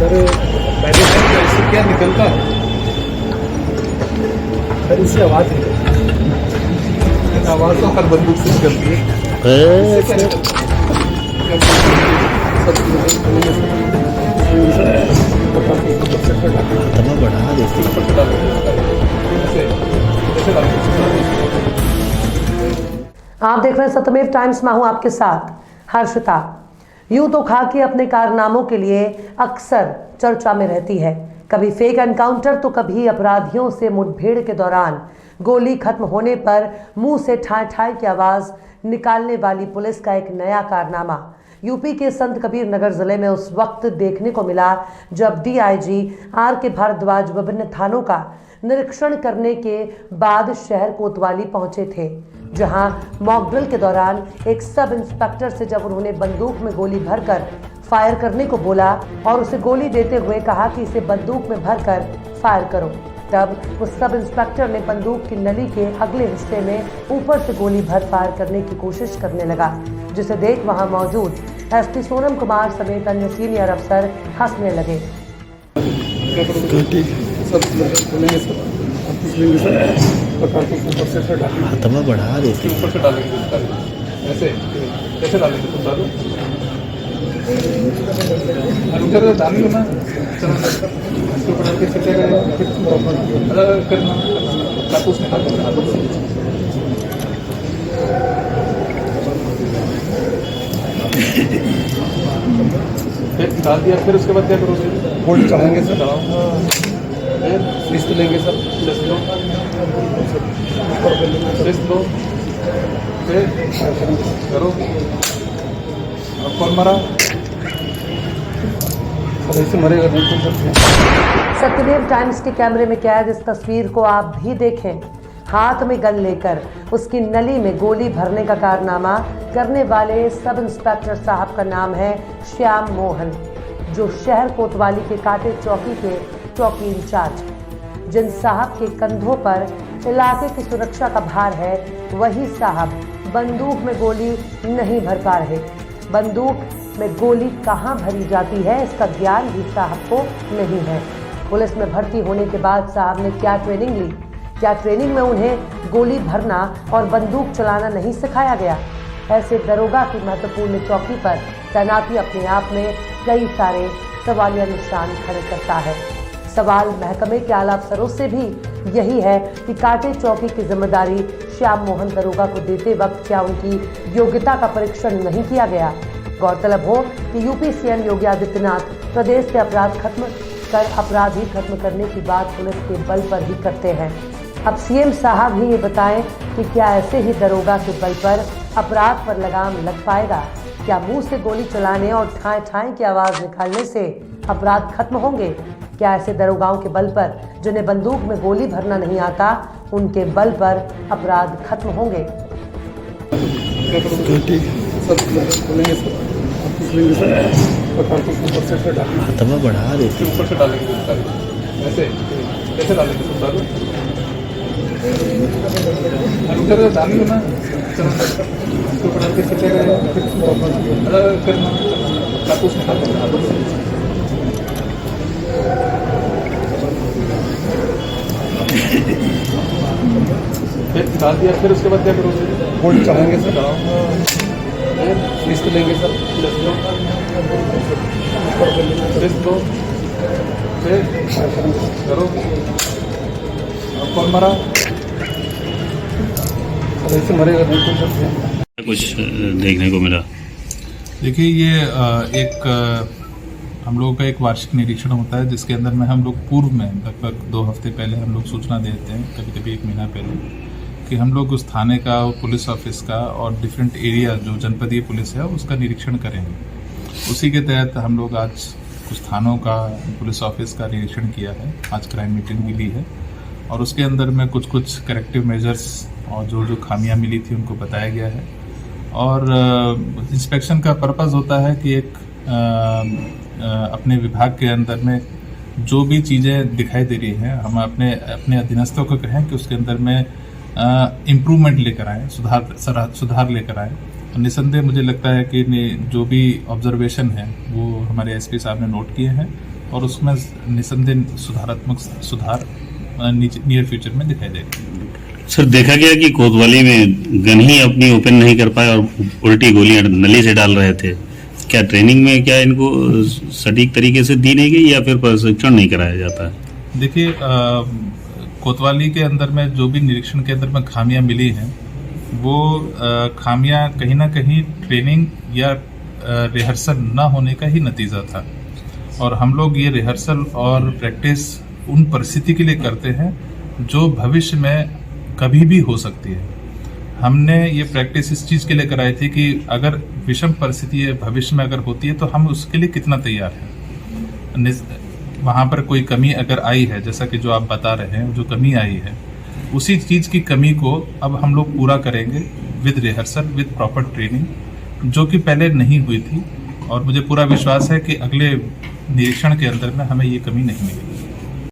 Sir पहले time ऐसे क्या निकलता सर, इससे आवाज़ आवाज़ तो हर बंदूक से निकलती है। इससे क्या निकलता? तमा बढ़ा देती आप देख रहे हैं सत्यमेव टाइम्स। मैं हूं आपके साथ हर्षिता। यूं तो खाकी अपने कारनामों के लिए अक्सर चर्चा में रहती है, कभी फेक एनकाउंटर तो कभी अपराधियों से मुठभेड़ के दौरान गोली खत्म होने पर मुंह से ठाई ठाई की आवाज निकालने वाली पुलिस का एक नया कारनामा यूपी के संत कबीर नगर जिले में उस वक्त देखने को मिला जब डीआईजी आर.के. भारद्वाज विभिन्न थानों का निरीक्षण करने के बाद शहर कोतवाली पहुंचे थे, जहां मॉकड्रिल के दौरान एक सब इंस्पेक्टर से जब उन्होंने बंदूक में गोली भरकर फायर करने को बोला और उसे गोली देते हुए कहा कि इसे बंदूक में भरकर फायर करो, तब उस सब इंस्पेक्टर ने बंदूक की नली के अगले हिस्से में ऊपर से गोली भर फायर करने की कोशिश करने लगा, जिसे देख वहां मौजूद एसपी सोनम कुमार समेत अन्य सीनियर अफसर हंसने लगे। तमा बढ़ा देती ऐसे कैसे डालेंगे तुम डालो डाल ना इसके ऊपर डाल के अलग करना कापूस फिर डाल दिया। फिर उसके बाद क्या करोगे? गोल्ड चढ़ाएंगे सर, लिस्ट लेंगे सर, लिस्ट लो फिर करो। अब कौन मरा? ऐसे मरेगा नहीं तो। सत्यमेव टाइम्स के कैमरे में कैद इस तस्वीर को आप भी देखें। हाथ में गन लेकर उसकी नली में गोली भरने का कारनामा करने वाले सब इंस्पेक्टर साहब का नाम है श्याम मोहन, जो शहर कोतवाली के काटे चौकी के चौकी इंचार्ज। जिन साहब के कंधों पर इलाके की सुरक्षा का भार है, वही साहब बंदूक में गोली नहीं भर पा रहे। बंदूक में गोली कहां भरी जाती है, इसका ज्ञान भी साहब को नहीं है। पुलिस में भर्ती होने के बाद साहब ने क्या ट्रेनिंग ली? क्या ट्रेनिंग में उन्हें गोली भरना और बंदूक चलाना नहीं सिखाया गया? ऐसे दरोगा की महत्वपूर्ण चौकी पर तैनाती अपने आप में कई सारे सवालिया निशान खड़े करता है। सवाल महकमे के आला अफसरों से भी यही है कि काटे चौकी की जिम्मेदारी श्याम मोहन दरोगा को देते वक्त क्या उनकी योग्यता का परीक्षण नहीं किया गया? गौरतलब हो कि यूपी सीएम योगी आदित्यनाथ प्रदेश से अपराधी खत्म करने की बात पुलिस के बल पर ही करते हैं। अब सीएम साहब ही ये बताएं कि क्या ऐसे ही दरोगा के बल पर अपराध पर लगाम लग पाएगा? क्या मुंह से गोली चलाने और ठाई ठाई की आवाज निकालने से अपराध खत्म होंगे? क्या ऐसे दरोगाओं के बल पर जिन्हें बंदूक में गोली भरना नहीं आता, उनके बल पर अपराध खत्म होंगे? तमा बढ़ा देती ऊपर से डालेंगे ऐसे कैसे डालेंगे तुम डालो डाल ना इसके ऊपर डाल के अलग करना कापूस फिर डाल दिया। फिर उसके बाद क्या करोगे? गोल्ड चढ़ाएंगे सर, लिस्ट लेंगे सर, लिस्ट लो फिर करो। अब कौन मरा? ऐसे मरेगा नहीं तो। कुछ देखने को मिला? देखिए, ये एक हम लोगों का एक वार्षिक निरीक्षण होता है, जिसके अंदर में हम लोग पूर्व में लगभग 2 हफ्ते पहले हम लोग सूचना देते हैं, कभी कभी 1 महीना पहले, कि हम लोग उस थाने का, पुलिस ऑफिस का और डिफरेंट एरिया जो जनपदीय पुलिस है उसका निरीक्षण करेंगे। उसी के तहत हम लोग आज कुछ थानों का, पुलिस ऑफिस का निरीक्षण किया है। आज क्राइम मीटिंग भी ली है और उसके अंदर में कुछ करेक्टिव मेजर्स और जो खामियां मिली थी उनको बताया गया है। और इंस्पेक्शन का पर्पस होता है कि एक अपने विभाग के अंदर में जो भी चीज़ें दिखाई दे रही हैं, हम अपने अधीनस्थों को कहें कि उसके अंदर में इम्प्रूवमेंट लेकर आएँ, सुधार लेकर आएँ। निसंदेह मुझे लगता है कि जो भी ऑब्जर्वेशन है वो हमारे एसपी साहब ने नोट किए हैं और उसमें निसंदेह सुधारात्मक सुधार नियर फ्यूचर में दिखाई देगा। सर देखा गया कि कोतवाली में गन ही अपनी ओपन नहीं कर पाए और उल्टी गोलियां नली से डाल रहे थे। क्या ट्रेनिंग में क्या इनको सटीक तरीके से दी नहीं गई या फिर प्रशिक्षण नहीं कराया जाता है? देखिए, कोतवाली के अंदर में जो भी निरीक्षण के अंदर में खामियां मिली हैं वो खामियां कहीं ना कहीं ट्रेनिंग या रिहर्सल ना होने का ही नतीजा था। और हम लोग ये रिहर्सल और प्रैक्टिस उन परिस्थिति के लिए करते हैं जो भविष्य में कभी भी हो सकती है। हमने ये प्रैक्टिस इस चीज़ के लिए कराई थी कि अगर विषम परिस्थिति भविष्य में अगर होती है तो हम उसके लिए कितना तैयार हैं। वहाँ पर कोई कमी अगर आई है, जैसा कि जो आप बता रहे हैं, जो कमी आई है, उसी चीज़ की कमी को अब हम लोग पूरा करेंगे with rehearsal, with proper training, जो कि पहले नहीं हुई थी। और मुझे पूरा विश्वास है कि अगले निरीक्षण के अंदर में हमें ये कमी नहीं मिलेगी।